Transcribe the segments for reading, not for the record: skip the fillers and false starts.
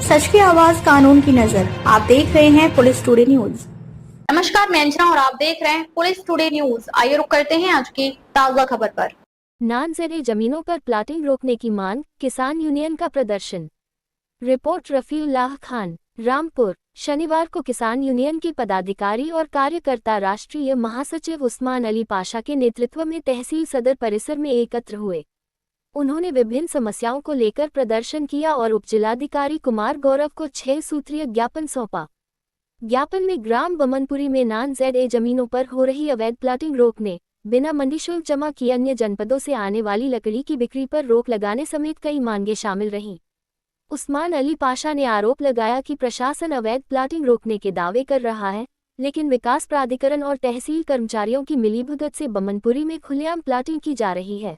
सच की आवाज, कानून की नजर। आप देख रहे हैं पुलिस टुडे न्यूज। नमस्कार, मैं अंजना और आप देख रहे हैं पुलिस टुडे न्यूज। आइए रुक करते हैं आज की ताजा खबर पर। नानजरे जमीनों पर प्लाटिंग रोकने की मांग, किसान यूनियन का प्रदर्शन। रिपोर्ट रफीउल्लाह खान, रामपुर। शनिवार को किसान यूनियन के पदाधिकारी और कार्यकर्ता राष्ट्रीय महासचिव उस्मान अली पाशा के नेतृत्व में तहसील सदर परिसर में एकत्र हुए। उन्होंने विभिन्न समस्याओं को लेकर प्रदर्शन किया और उपजिलाधिकारी कुमार गौरव को 6 सूत्रीय ज्ञापन सौंपा। ज्ञापन में ग्राम बमनपुरी में नान-जेड जमीनों पर हो रही अवैध प्लाटिंग रोकने, बिना मंडी शुल्क जमा किए अन्य जनपदों से आने वाली लकड़ी की बिक्री पर रोक लगाने समेत कई मांगें शामिल रहीं। उस्मान अली पाशा ने आरोप लगाया कि प्रशासन अवैध प्लाटिंग रोकने के दावे कर रहा है, लेकिन विकास प्राधिकरण और तहसील कर्मचारियों की मिलीभगत से बमनपुरी में खुलेआम प्लाटिंग की जा रही है।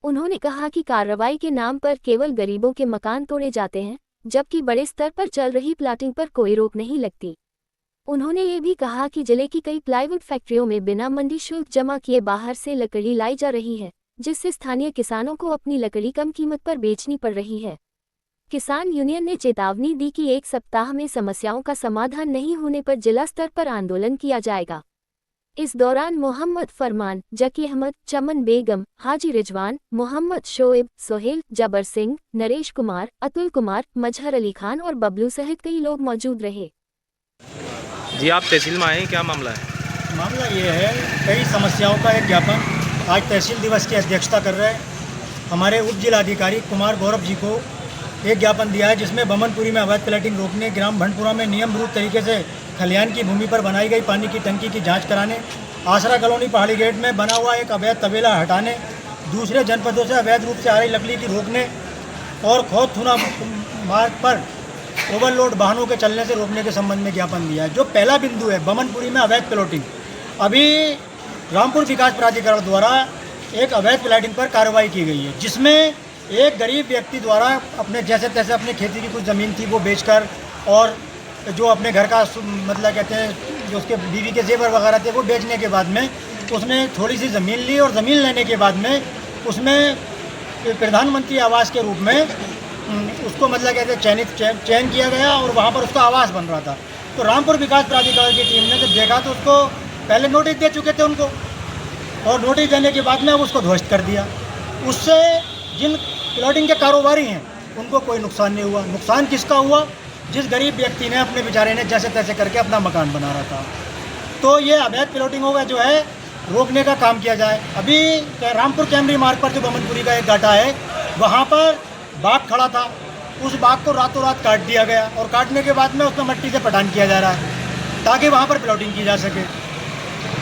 उन्होंने कहा कि कार्रवाई के नाम पर केवल गरीबों के मकान तोड़े जाते हैं, जबकि बड़े स्तर पर चल रही प्लाटिंग पर कोई रोक नहीं लगती। उन्होंने ये भी कहा कि जिले की कई प्लाईवुड फैक्ट्रियों में बिना मंडी शुल्क जमा किए बाहर से लकड़ी लाई जा रही है, जिससे स्थानीय किसानों को अपनी लकड़ी कम कीमत पर बेचनी पड़ रही है। किसान यूनियन ने चेतावनी दी कि 1 सप्ताह में समस्याओं का समाधान नहीं होने पर जिला स्तर पर आंदोलन किया जाएगा। इस दौरान मोहम्मद फरमान, जकी अहमद, चमन बेगम, हाजी रिजवान, मोहम्मद शोएब, सोहेल, जबर सिंह, नरेश कुमार, अतुल कुमार, मजहर अली खान और बबलू सहित कई लोग मौजूद रहे। जी, आप तहसील में आए, क्या मामला है? मामला ये है, कई समस्याओं का एक ज्ञापन आज तहसील दिवस की अध्यक्षता कर रहे हमारे उप जिलाधिकारी कुमार गौरव जी को एक ज्ञापन दिया है, जिसमें बमनपुरी में अवैध प्लाटिंग रोकने, ग्राम भंडपुरा में नियम विरुद्ध तरीके से खलियान की भूमि पर बनाई गई पानी की टंकी की जांच कराने, आसरा कॉलोनी पहाड़ी गेट में बना हुआ एक अवैध तबेला हटाने, दूसरे जनपदों से अवैध रूप से आ रही लकड़ी की रोकने और खोद थुना मार्ग पर ओवरलोड वाहनों के चलने से रोकने के संबंध में ज्ञापन दिया है। जो पहला बिंदु है बमनपुरी में अवैध प्लॉटिंग, अभी रामपुर विकास प्राधिकरण द्वारा एक अवैध प्लॉटिंग पर कार्रवाई की गई है, जिसमें एक गरीब व्यक्ति द्वारा अपने जैसे तैसे अपनी खेती की कुछ ज़मीन थी वो बेचकर और जो अपने घर का मतलब कहते हैं जो उसके बीवी के जेवर वगैरह थे वो बेचने के बाद में उसने थोड़ी सी ज़मीन ली और ज़मीन लेने के बाद में उसमें प्रधानमंत्री आवास के रूप में उसको मतलब कहते हैं चयन किया गया और वहाँ पर उसका आवास बन रहा था। तो रामपुर विकास प्राधिकरण की टीम ने जब देखा तो उसको पहले नोटिस दे चुके थे उनको, और नोटिस देने के बाद में अब उसको ध्वस्त कर दिया। उससे जिन प्लॉटिंग के कारोबारी हैं उनको कोई नुकसान नहीं हुआ। नुकसान किसका हुआ? जिस गरीब व्यक्ति ने अपने बेचारे ने जैसे तैसे करके अपना मकान बना रहा था। तो ये अवैध प्लॉटिंगों का जो है रोकने का काम किया जाए। अभी रामपुर कैमरी मार्ग पर जो बमनपुरी का एक गाटा है वहाँ पर बाग खड़ा था, उस बाग को रातों रात काट दिया गया और काटने के बाद में उसमें मट्टी से पटान किया जा रहा है ताकि वहाँ पर प्लॉटिंग की जा सके।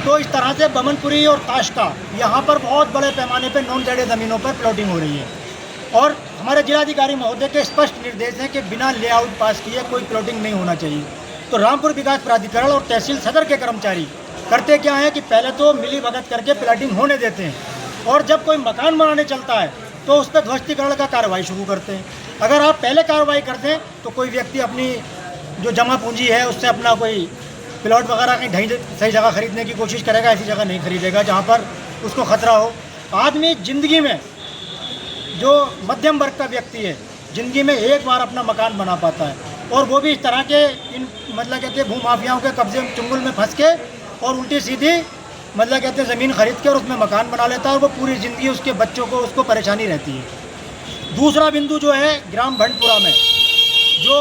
तो इस तरह से बमनपुरी और ताशका यहाँ पर बहुत बड़े पैमाने पर नॉन जेड ज़मीनों पर प्लॉटिंग हो रही है और हमारे जिलाधिकारी महोदय के स्पष्ट निर्देश हैं कि बिना लेआउट पास किए कोई प्लॉटिंग नहीं होना चाहिए। तो रामपुर विकास प्राधिकरण और तहसील सदर के कर्मचारी करते क्या है कि पहले तो मिली भगत करके प्लॉटिंग होने देते हैं और जब कोई मकान बनाने चलता है तो उस पर ध्वस्तीकरण का कार्रवाई शुरू करते हैं। अगर आप पहले कार्रवाई करते हैं तो कोई व्यक्ति अपनी जो जमा पूंजी है उससे अपना कोई प्लॉट वगैरह कहीं सही जगह खरीदने की कोशिश करेगा, ऐसी जगह नहीं खरीदेगा जहाँ पर उसको खतरा हो। आदमी ज़िंदगी में जो मध्यम वर्ग का व्यक्ति है ज़िंदगी में एक बार अपना मकान बना पाता है और वो भी इस तरह के इन मतलब कहते हैं भूमाफियाओं के कब्जे चुंगल में फंस के और उल्टी सीधी मतलब कहते हैं ज़मीन खरीद के और उसमें मकान बना लेता है और वो पूरी ज़िंदगी उसके बच्चों को उसको परेशानी रहती है। दूसरा बिंदु जो है ग्राम भंडपुरा में जो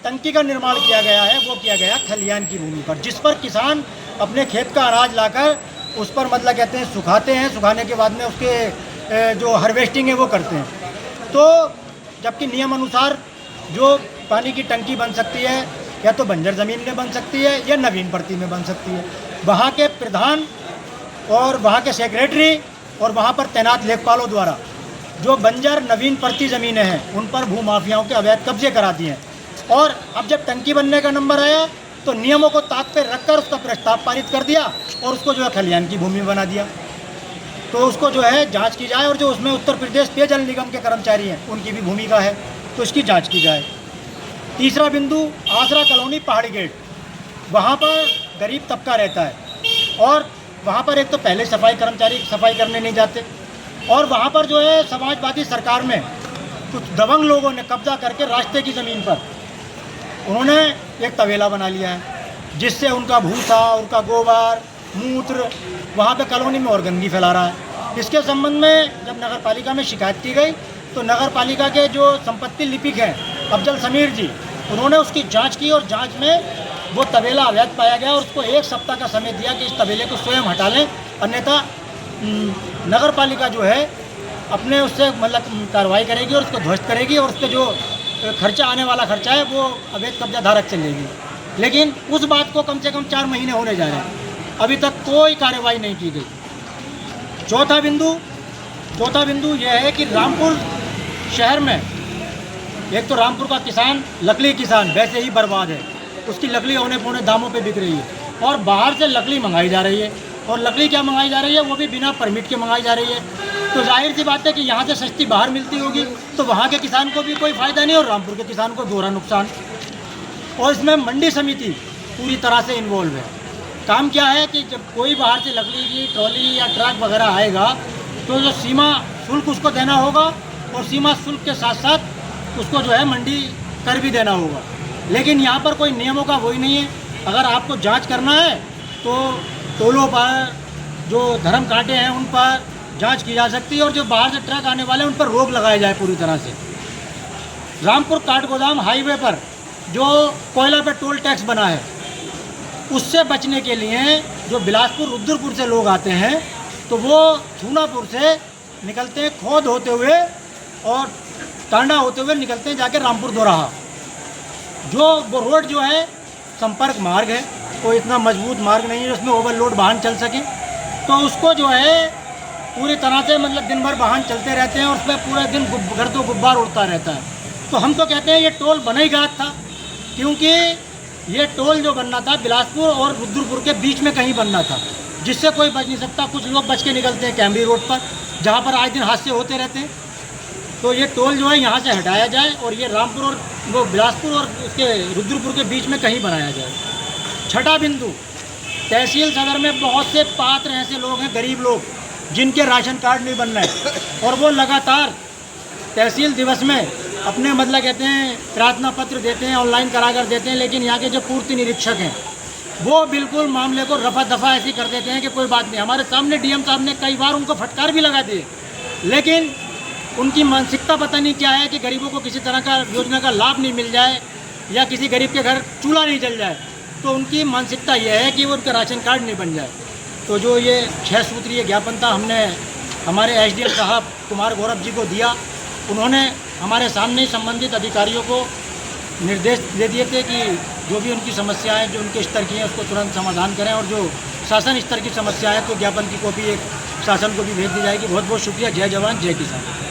टंकी का निर्माण किया गया है वो किया गया खलियान की भूमि पर, जिस पर किसान अपने खेत का अनाज लाकर उस पर मतलब कहते हैं सुखाते हैं, सुखाने के बाद में उसके जो हार्वेस्टिंग है वो करते हैं। तो जबकि नियम अनुसार जो पानी की टंकी बन सकती है या तो बंजर ज़मीन में बन सकती है या नवीन परती में बन सकती है। वहाँ के प्रधान और वहाँ के सेक्रेटरी और वहाँ पर तैनात लेखपालों द्वारा जो बंजर नवीन परती ज़मीनें हैं उन पर भूमाफियाओं के अवैध कब्जे करा दिए हैं और अब जब टंकी बनने का नंबर आया तो नियमों को ताक पर रखकर उसका प्रस्ताव पारित कर दिया और उसको जो है खलियान की भूमि बना दिया। तो उसको जो है जांच की जाए और जो उसमें उत्तर प्रदेश पेयजल निगम के कर्मचारी हैं उनकी भी भूमिका है तो इसकी जांच की जाए। तीसरा बिंदु आसरा कॉलोनी पहाड़ी गेट, वहाँ पर गरीब तबका रहता है और वहाँ पर एक तो पहले सफाई कर्मचारी सफाई करने नहीं जाते और वहाँ पर जो है समाजवादी सरकार में कुछ दबंग लोगों ने कब्जा करके रास्ते की ज़मीन पर उन्होंने एक तबेला बना लिया है, जिससे उनका भूसा, उनका गोबर, मूत्र वहाँ पे कॉलोनी में और गंदगी फैला रहा है। इसके संबंध में जब नगर पालिका में शिकायत की गई तो नगर पालिका के जो संपत्ति लिपिक हैं अफजल समीर जी, उन्होंने उसकी जांच की और जांच में वो तबेला अवैध पाया गया और उसको 1 सप्ताह का समय दिया कि इस तबेले को स्वयं हटा लें, अन्यथा नगर पालिका जो है अपने उससे मतलब कार्रवाई करेगी और उसको ध्वस्त करेगी और उसके जो खर्चा आने वाला खर्चा है वो अवैध कब्जा धारक से लेगी। लेकिन उस बात को कम से कम 4 महीने होने जा रहे हैं, अभी तक कोई कार्रवाई नहीं की गई। चौथा बिंदु यह है कि रामपुर शहर में एक तो रामपुर का किसान, लकड़ी किसान वैसे ही बर्बाद है, उसकी लकड़ी औने पौने दामों पे बिक रही है और बाहर से लकड़ी मंगाई जा रही है, और लकड़ी क्या मंगाई जा रही है, वो भी बिना परमिट के मंगाई जा रही है। तो जाहिर सी बात है कि यहाँ से सस्ती बाहर मिलती होगी तो वहाँ के किसान को भी कोई फ़ायदा नहीं और रामपुर के किसान को दोहरा नुकसान। और इसमें मंडी समिति पूरी तरह से इन्वॉल्व है। काम क्या है कि जब कोई बाहर से लकड़ी की ट्रॉली या ट्रक वगैरह आएगा तो जो सीमा शुल्क उसको देना होगा और सीमा शुल्क के साथ साथ उसको जो है मंडी कर भी देना होगा। लेकिन यहाँ पर कोई नियमों का वही नहीं है। अगर आपको जांच करना है तो टोलों पर जो धर्म कांटे हैं उन पर जांच की जा सकती है और जो बाहर से ट्रक आने वाले हैं उन पर रोक लगाया जाए पूरी तरह से। रामपुर काठगोदाम हाईवे पर जो कोयला पे टोल टैक्स बना है उससे बचने के लिए जो बिलासपुर रुद्रपुर से लोग आते हैं तो वो छूनापुर से निकलते हैं, खोद होते हुए और टांडा होते हुए निकलते हैं जाके रामपुर दोराहा। जो वो रोड जो है संपर्क मार्ग है, कोई इतना मजबूत मार्ग नहीं है उसमें ओवरलोड वाहन चल सके, तो उसको जो है पूरी तरह से मतलब दिन भर वाहन चलते रहते हैं और उसमें पूरे दिन गर्दो गुब्बार उड़ता रहता है। तो हम तो कहते हैं ये टोल बना ही गलत था, क्योंकि ये टोल जो बनना था बिलासपुर और रुद्रपुर के बीच में कहीं बनना था, जिससे कोई बच नहीं सकता। कुछ लोग बच के निकलते हैं कैमरी रोड पर, जहाँ पर आए दिन हादसे होते रहते हैं। तो ये टोल जो है यहाँ से हटाया जाए और ये रामपुर और वो बिलासपुर और उसके रुद्रपुर के बीच में कहीं बनाया जाए। छठा बिंदु, तहसील सदर में बहुत से पात्र ऐसे लोग हैं, गरीब लोग, जिनके राशन कार्ड नहीं बन रहे हैं और वो लगातार तहसील दिवस में अपने मतलब कहते हैं प्रार्थना पत्र देते हैं, ऑनलाइन करा कर देते हैं, लेकिन यहाँ के जो पूर्ति निरीक्षक हैं वो बिल्कुल मामले को रफा दफा ऐसी कर देते हैं कि कोई बात नहीं। हमारे सामने डीएम साहब ने कई बार उनको फटकार भी लगा दिए, लेकिन उनकी मानसिकता पता नहीं क्या है कि गरीबों को किसी तरह का योजना का लाभ नहीं मिल जाए या किसी गरीब के घर चूल्हा नहीं जल जाए, तो उनकी मानसिकता यह है कि वो उनका राशन कार्ड नहीं बन जाए। तो जो ये 6 सूत्रीय ज्ञापन था हमने हमारे एसडीएम साहब कुमार गौरव जी को दिया, उन्होंने हमारे सामने ही संबंधित अधिकारियों को निर्देश दे दिए थे कि जो भी उनकी समस्याएं जो उनके स्तर की हैं उसको तुरंत समाधान करें और जो शासन स्तर की समस्या है तो ज्ञापन की कॉपी एक शासन को भी भेज दी जाएगी। बहुत बहुत शुक्रिया। जय जवान जय किसान।